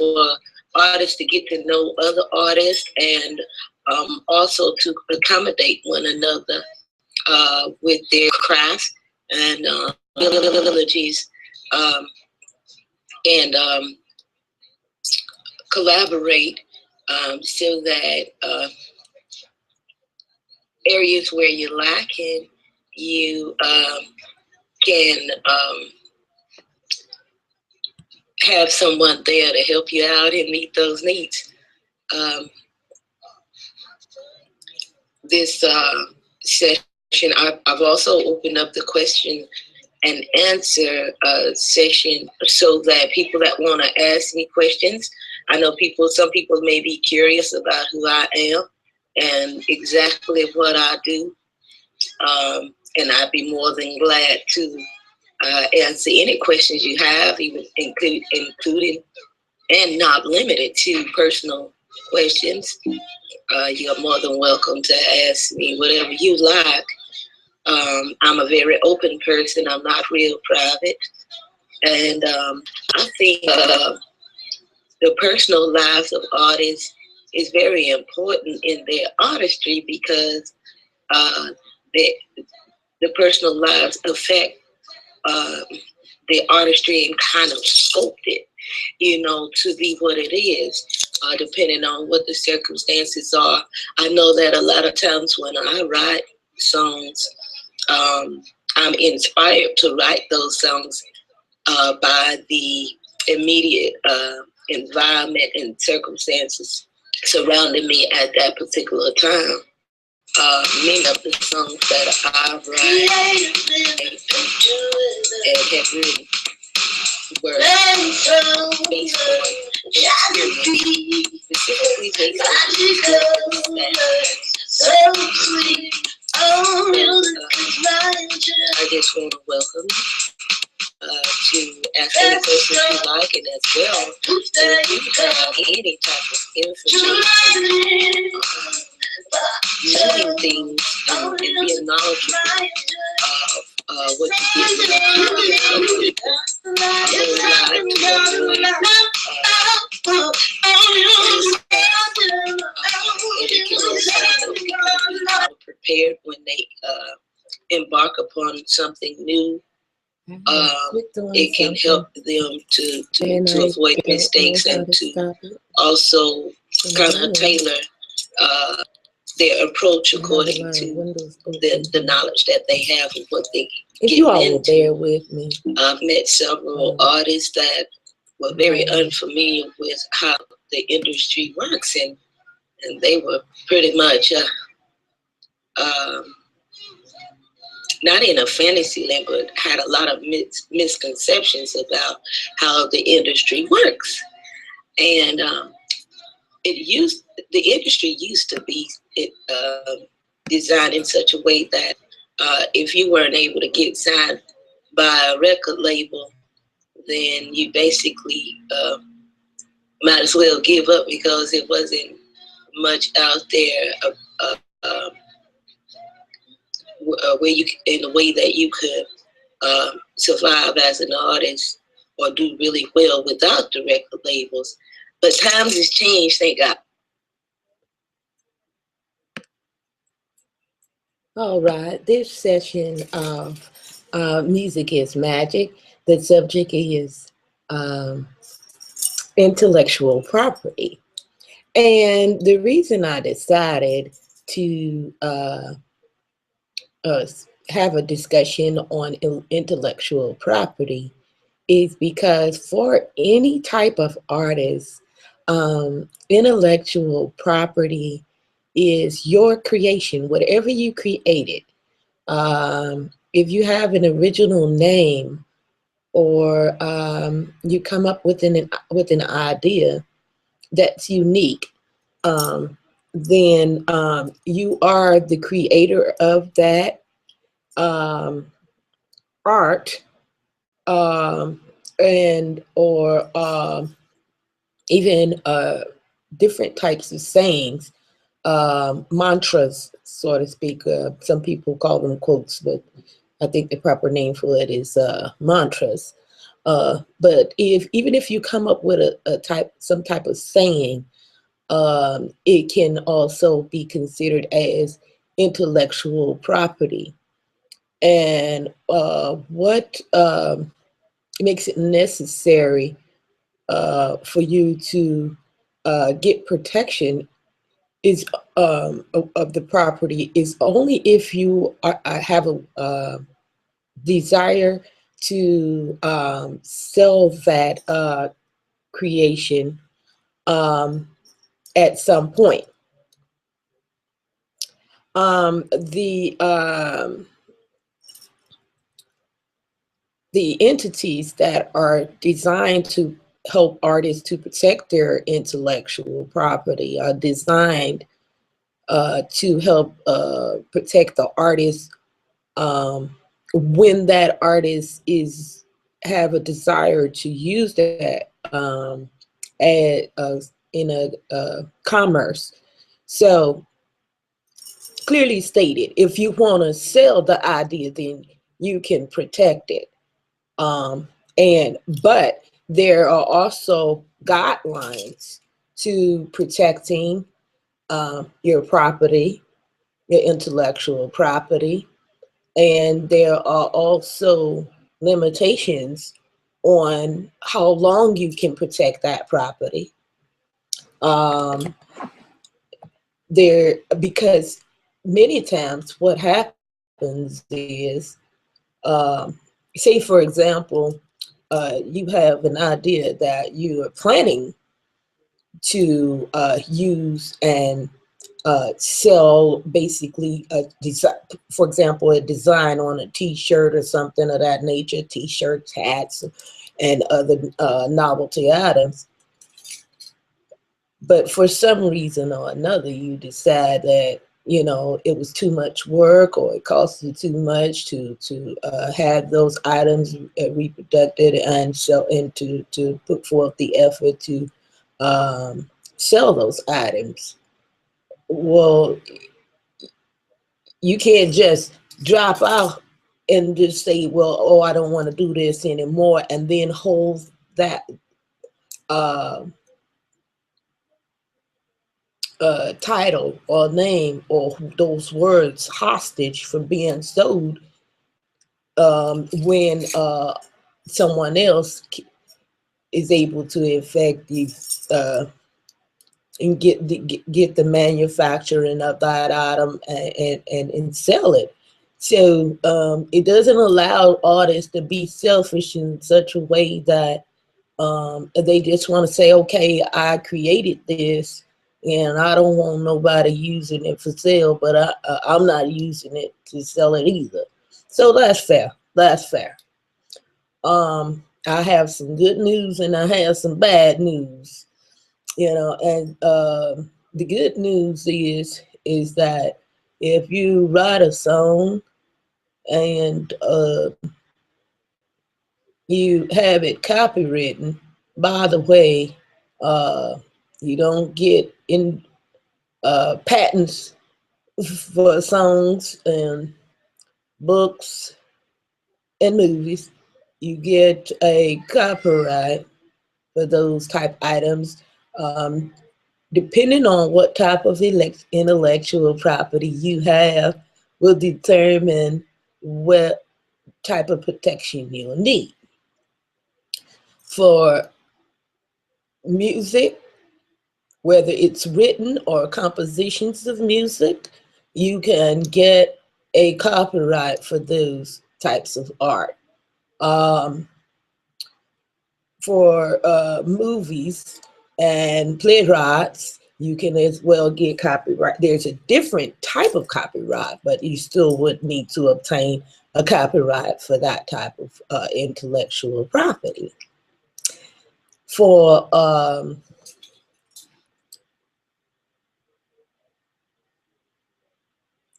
for artists to get to know other artists and also to accommodate one another with their crafts and abilities, and collaborate so that areas where you're lacking, you can have someone there to help you out and meet those needs. This session, I've also opened up the question and answer session so that people that want to ask me questions, I know some people may be curious about who I am and exactly what I do. And I'd be more than glad to answer any questions you have, even including and not limited to personal questions. You're more than welcome to ask me whatever you like. I'm a very open person. I'm not real private. And I think the personal lives of artists is very important in their artistry because the personal lives affect the artistry and kind of sculpt it, to be what it is, depending on what the circumstances are. I know that a lot of times when I write songs, I'm inspired to write those songs by the immediate environment and circumstances surrounding me at that particular time. Many of the songs that I've written and have written were based on experience, specifically based on I just want to welcome to ask any questions you like, and as well, if you have any type of information, knowing things and being knowledgeable of what you get prepared when they embark upon something new. It can help them to avoid mistakes and to also kind of tailor their approach according to the knowledge that they have and what they get you all will bear with me. I've met several artists that were very unfamiliar with how the industry works, and they were pretty much not in a fantasy land, but had a lot of misconceptions about how the industry works. And the industry used to be designed in such a way that if you weren't able to get signed by a record label, then you basically might as well give up because it wasn't much out there where you, in a way that you could survive as an artist or do really well without the record labels. But times has changed, thank God. All right, this session of Music is Magic, the subject is intellectual property. And the reason I decided to have a discussion on intellectual property is because for any type of artist, intellectual property is your creation, whatever you created. If you have an original name or you come up with an idea that's unique, then you are the creator of that art, and or even different types of sayings, mantras, so to speak. Some people call them quotes, but I think the proper name for it is mantras. But even if you come up with some type of saying, it can also be considered as intellectual property. And what makes it necessary for you to get protection is of the property is only if you have a desire to sell that creation um, at some point. The entities that are designed to help artists to protect their intellectual property are designed to help protect the artist um, when that artist is have a desire to use that in a commerce. So clearly stated, if you want to sell the idea, then you can protect it. Um, but there are also guidelines to protecting your property, your intellectual property, and there are also limitations on how long you can protect that property. Um, because many times what happens is, say for example, you have an idea that you are planning to use and sell basically a design, for example, a design on a t-shirt or something of that nature, t-shirts, hats, and other novelty items. But for some reason or another, you decide that, you know, it was too much work or it cost you too much to have those items reproduced and sell, and to put forth the effort to sell those items. Well, you can't just drop out and just say, well, oh, I don't want to do this anymore, and then hold that uh, title or name or those words hostage from being sold when someone else is able to effectively and get the manufacturing of that item and sell it. So it doesn't allow artists to be selfish in such a way that they just want to say, okay, I created this and I don't want nobody using it for sale, but I'm not using it to sell it either. So that's fair. That's fair. I have some good news and I have some bad news, you know, and the good news is that if you write a song and you have it copywritten, by the way, uh, you don't get in patents for songs and books and movies. You get a copyright for those type items. Um, Depending on what type of intellectual property you have, will determine what type of protection you'll need. For music, whether it's written or compositions of music, you can get a copyright for those types of art. Um, for movies and playwrights, you can as well get copyright. There's a different type of copyright, but you still would need to obtain a copyright for that type of intellectual property. For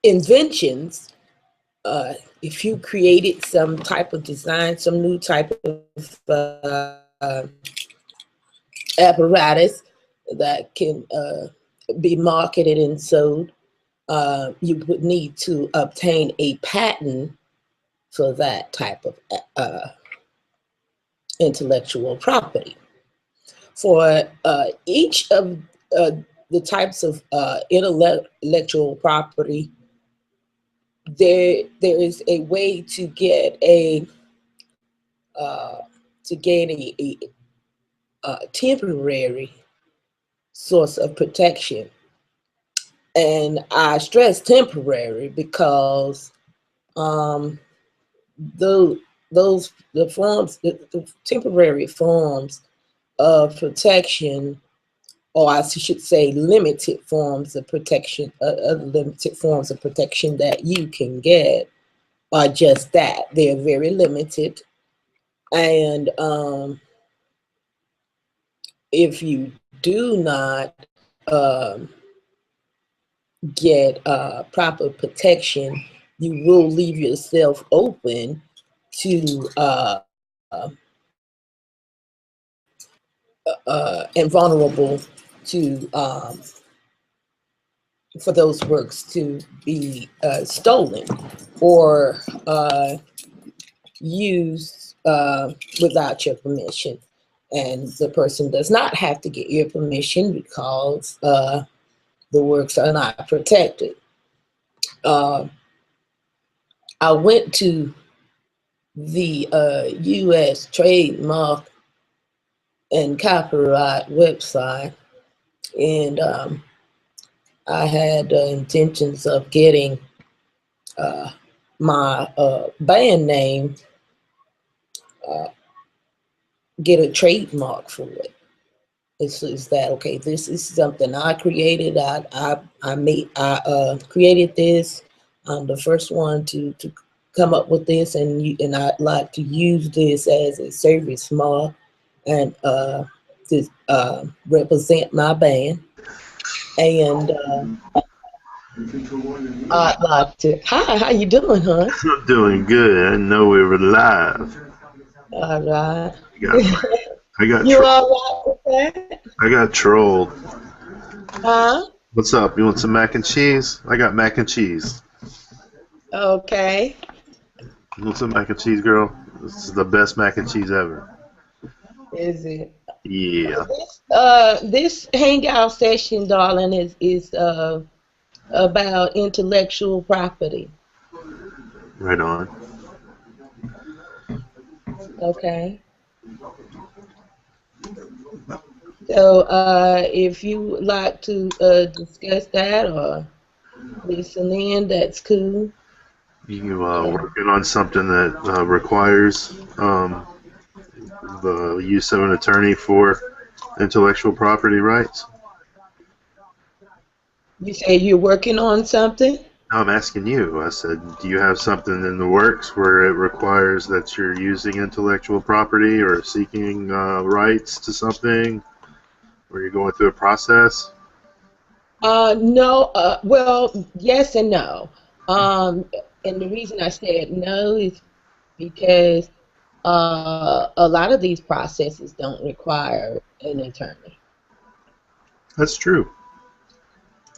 inventions, if you created some type of design, some new type of apparatus that can be marketed and sold, you would need to obtain a patent for that type of intellectual property. For each of the types of intellectual property, there is a way uh, to gain a temporary source of protection. And I stress temporary because um, the, the temporary forms of protection, or I should say limited forms of protection, limited forms of protection that you can get are just that. They're very limited. And if you do not get proper protection, you will leave yourself open to and vulnerable to for those works to be stolen or used without your permission. And the person does not have to get your permission because the works are not protected. Uh, I went to the U.S. Trademark and Copyright website, and I had intentions of getting my band name, uh, get a trademark for it. Is that okay? This is something I created. I created this. I'm the first one to come up with this, and I'd like to use this as a service mark and to represent my band. And I'd like to. Hi, how you doing, hon? I'm doing good. I didn't know we were live. All right. I got, I got, You all right with that? I got trolled. Huh? What's up? You want some mac and cheese? I got mac and cheese. Okay. You want some mac and cheese, girl? This is the best mac and cheese ever. Is it? Yeah. This hangout session, darling, is about intellectual property. Right on. Okay. So if you would like to discuss that or listen in, that's cool. You working on something that requires the use of an attorney for intellectual property rights? You say you're working on something? I'm asking you. I said, do you have something in the works where it requires that you're using intellectual property or seeking rights to something, where you're going through a process? No. Well, yes and no. And the reason I said no is because a lot of these processes don't require an attorney. That's true.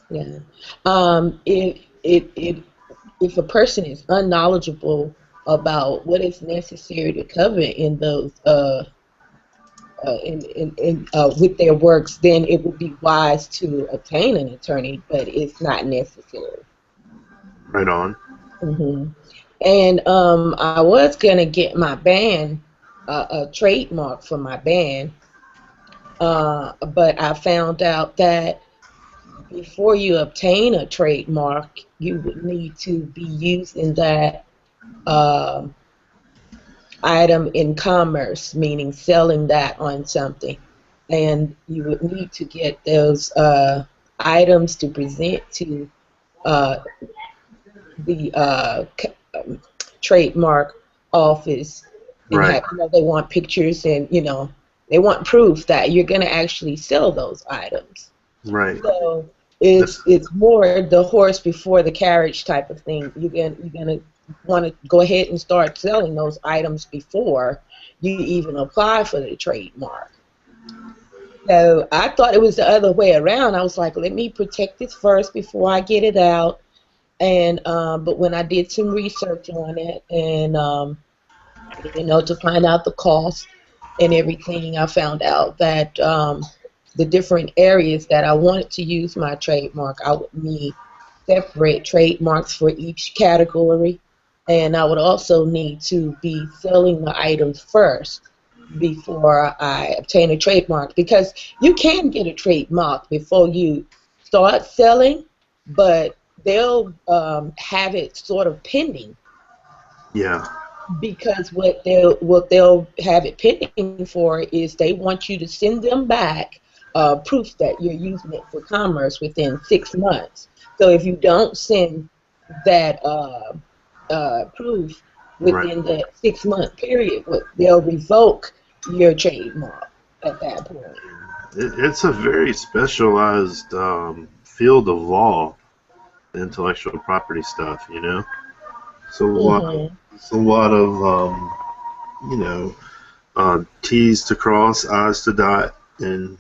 Yeah. If a person is unknowledgeable about what is necessary to cover in those with their works, then it would be wise to obtain an attorney, but it's not necessary. Right on. Hmm. And I was gonna get my band a trademark for my band, but I found out that before you obtain a trademark, you would need to be using that um item in commerce, meaning selling that on something. And you would need to get those items to present to uh, the trademark office and Right. have, they want pictures and, they want proof that you're going to actually sell those items. Right. So it's more the horse before the carriage type of thing. You're gonna want to go ahead and start selling those items before you even apply for the trademark. So I thought it was the other way around. I was like, let me protect this first before I get it out. And but when I did some research on it and to find out the cost, and everything, I found out that the different areas that I wanted to use my trademark, I would need separate trademarks for each category, and I would also need to be selling the items first before I obtain a trademark, because you can get a trademark before you start selling, but they'll have it sort of pending, Yeah. because what they'll have it pending for is they want you to send them back proof that you're using it for commerce within 6 months. So if you don't send that proof Right. within that 6 month period, they'll revoke your trademark at that point. It's a very specialized field of law, the intellectual property stuff. You know, it's a lot. Hmm. It's a lot of you know, T's to cross, I's to dot, and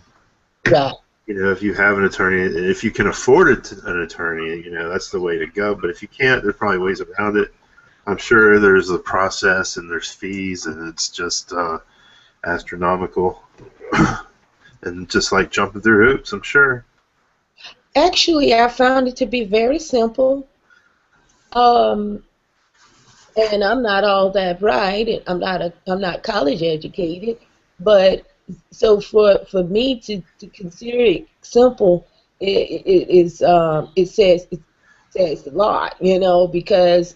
Right. you know, if you have an attorney, and if you can afford an attorney, you know, that's the way to go. But if you can't, there's probably ways around it. I'm sure there's a process and there's fees, and it's just astronomical. And just like jumping through hoops, I'm sure. Actually, I found it to be very simple. Um, and I'm not all that bright, and I'm not college educated, but so for me to consider it simple, it says a lot, because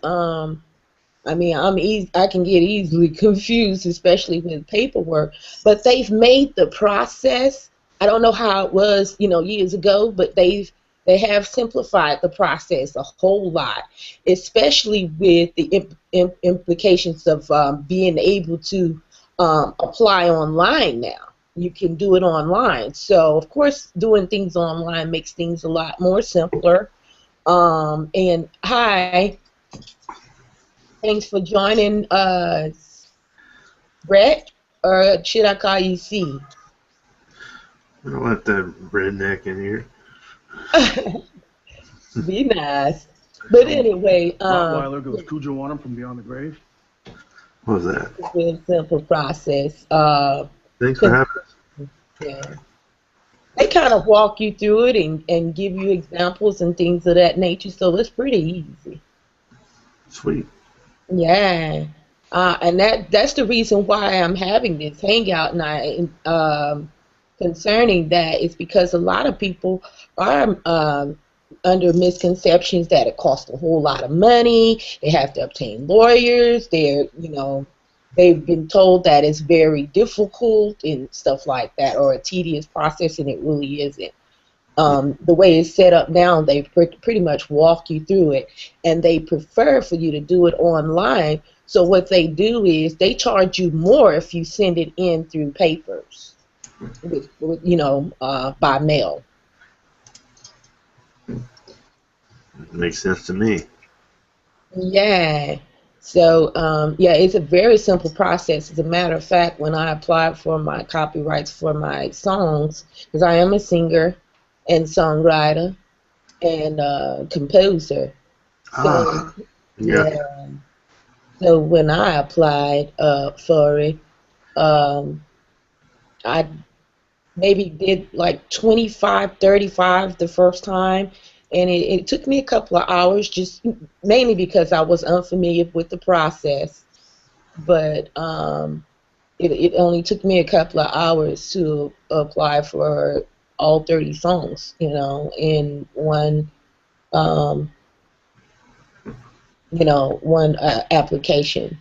I mean, I can get easily confused, especially with paperwork. But they've made the process. I don't know how it was, years ago, but they have simplified the process a whole lot, especially with the implications of being able to apply online now. You can do it online. So, of course, doing things online makes things a lot more simpler. And hi, thanks for joining us, Brett, or should I call you C? Don't let that redneck in here. Be nice. But anyway, Rottweiler goes Cujo on him from beyond the grave. What was that? it's a very simple process. Thanks for having us. Yeah. They kind of walk you through it and give you examples and things of that nature, so it's pretty easy. Sweet. Yeah. And that's the reason why I'm having this hangout, and concerning that is because a lot of people are under misconceptions that it costs a whole lot of money. They have to obtain lawyers. They've been told that it's very difficult and stuff like that, or a tedious process, and it really isn't. The way it's set up now, they pretty much walk you through it, and they prefer for you to do it online. So what they do is they charge you more if you send it in through papers, by mail. Makes sense to me. Yeah. So, yeah, it's a very simple process. As a matter of fact, when I applied for my copyrights for my songs, because I am a singer and songwriter and composer. So, Yeah. yeah. So when I applied for it, um, I maybe did like 25, 35 the first time. And it took me a couple of hours, just mainly because I was unfamiliar with the process. But it only took me a couple of hours to apply for all 30 songs, in um, one application.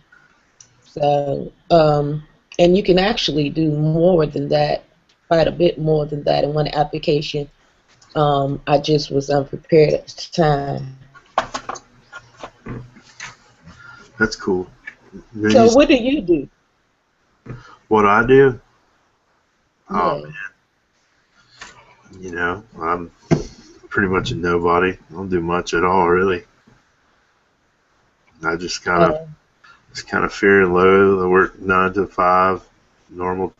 So, and you can actually do more than that, quite a bit more than that in one application. I just was unprepared at the time. That's cool. So, what do you do? What I do? Oh Yeah. man, I'm pretty much a nobody. I don't do much at all, really. I just kind of fear and low. I work 9 to 5, normal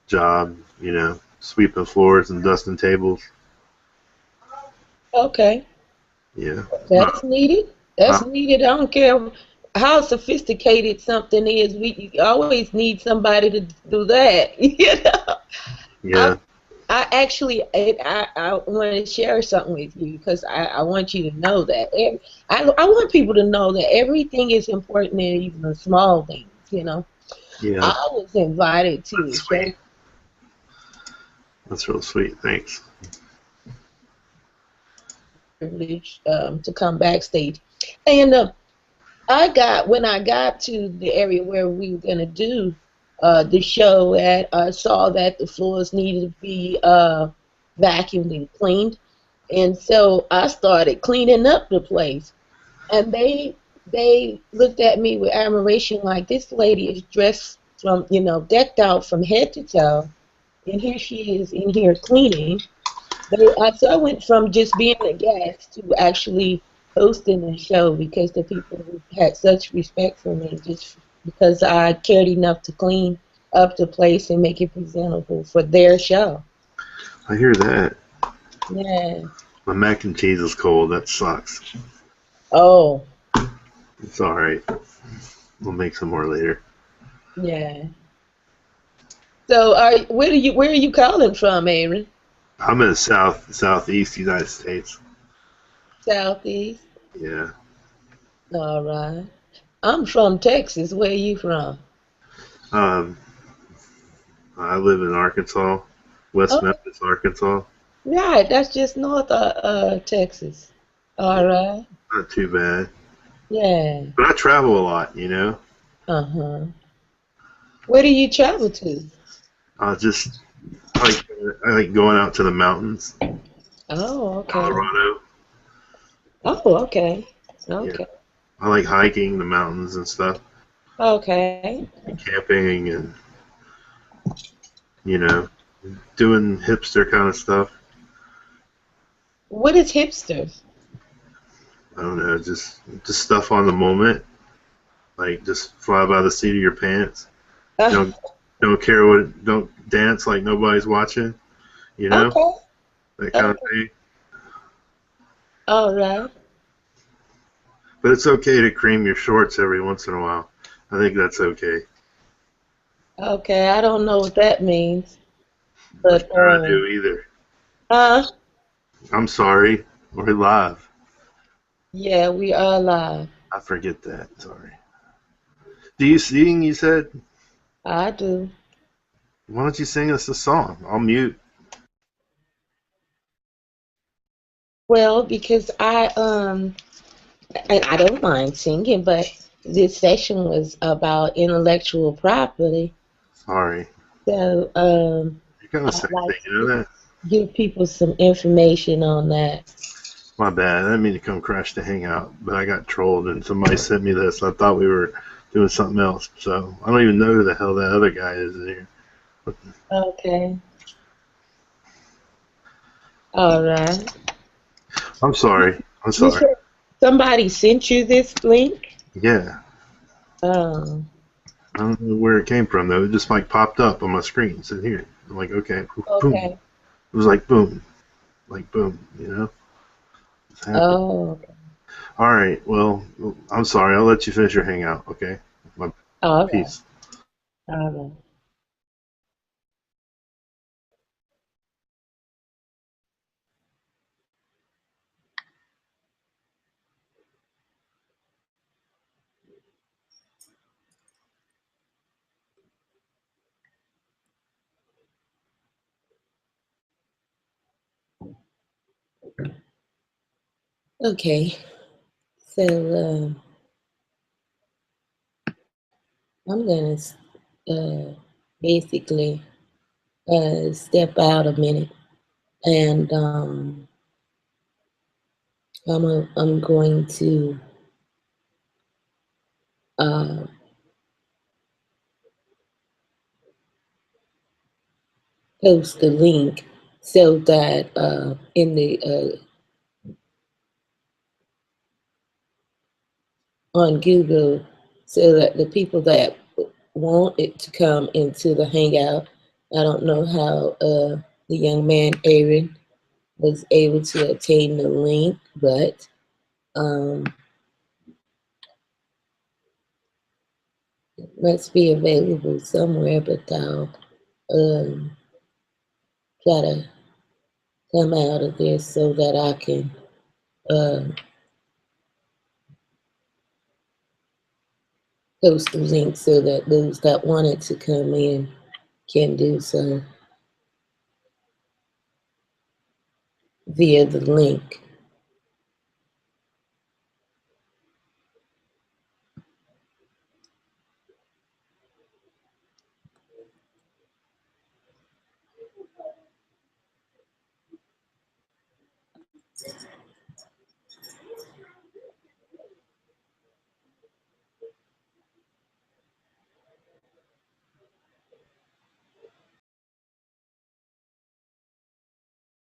job. Sweeping floors and dusting tables. Okay. Yeah. That's needed. That's needed. I don't care. how sophisticated something is, we always need somebody to do that. You know, Yeah. I actually I want to share something with you because I want you to know that I want people to know that everything is important, and even the small things. You know, Yeah. I was invited to a That's show. sweet. That's real sweet. Thanks. Privilege to come backstage, and when I got to the area where we were gonna do the show at, I saw that the floors needed to be vacuumed and cleaned, and so I started cleaning up the place. And they looked at me with admiration, like this lady is dressed from decked out from head to toe, and here she is in here cleaning. So I went from just being a guest to actually hosting the show because the people had such respect for me just because I cared enough to clean up the place and make it presentable for their show. I hear that. Yeah. My mac and cheese is cold. That sucks. Oh, It's all right. We'll make some more later. yeah. So, where are you calling from, Aaron? I'm in the southeast United States. Southeast. Yeah. All right. I'm from Texas. Where are you from? Um, I live in Arkansas, West Oh, Memphis, Arkansas. right. That's just north of Texas. Yeah, All right. not too bad. Yeah. But I travel a lot, you know. Uh-huh. Where do you travel to? Just like I like going out to the mountains, Oh, okay. Colorado. Oh, okay. Yeah, Okay. I like hiking the mountains and stuff, Okay. camping, and you know, doing hipster kind of stuff. What is hipsters? I don't know, just stuff on the moment, like just fly by the seat of your pants. Uh, Don't care don't dance like nobody's watching. You know, okay. that kind of Okay. thing. All right. But it's okay to cream your shorts every once in a while. I think that's okay. Okay. I don't know what that means, I'm but sure I do either. uh, I'm sorry. We're live. yeah, we are live. I forget that. Sorry. Do you sing? You said. I do. Why don't you sing us a song? I'll mute. Well, because and I don't mind singing, but this session was about intellectual property. Sorry. So You're gonna I'd say like that. You know to that? give people some information on that. My bad. I didn't mean to come crash the hangout, but I got trolled and somebody sent me this. I thought we were doing something else. So I don't even know who the hell that other guy is in here. Okay. All right. I'm sorry. I'm You sorry. said somebody sent you this link? Yeah. Oh, I don't know where it came from though. It just like popped up on my screen. It said here. I'm like, okay, boom. okay. It was like boom. You know, it's happened. Oh, All right. Well, I'm sorry. I'll let you finish your hangout. Okay. My all right. peace. All right. Okay. So I'm gonna basically step out a minute, and I'm going to uh, post the link so that in the on Google, so that the people that want it to come into the Hangout. I don't know how the young man Aaron was able to obtain the link, but um, It must be available somewhere, but I'll try to come out of this so that I can post the link so that those that wanted to come in can do so via the link.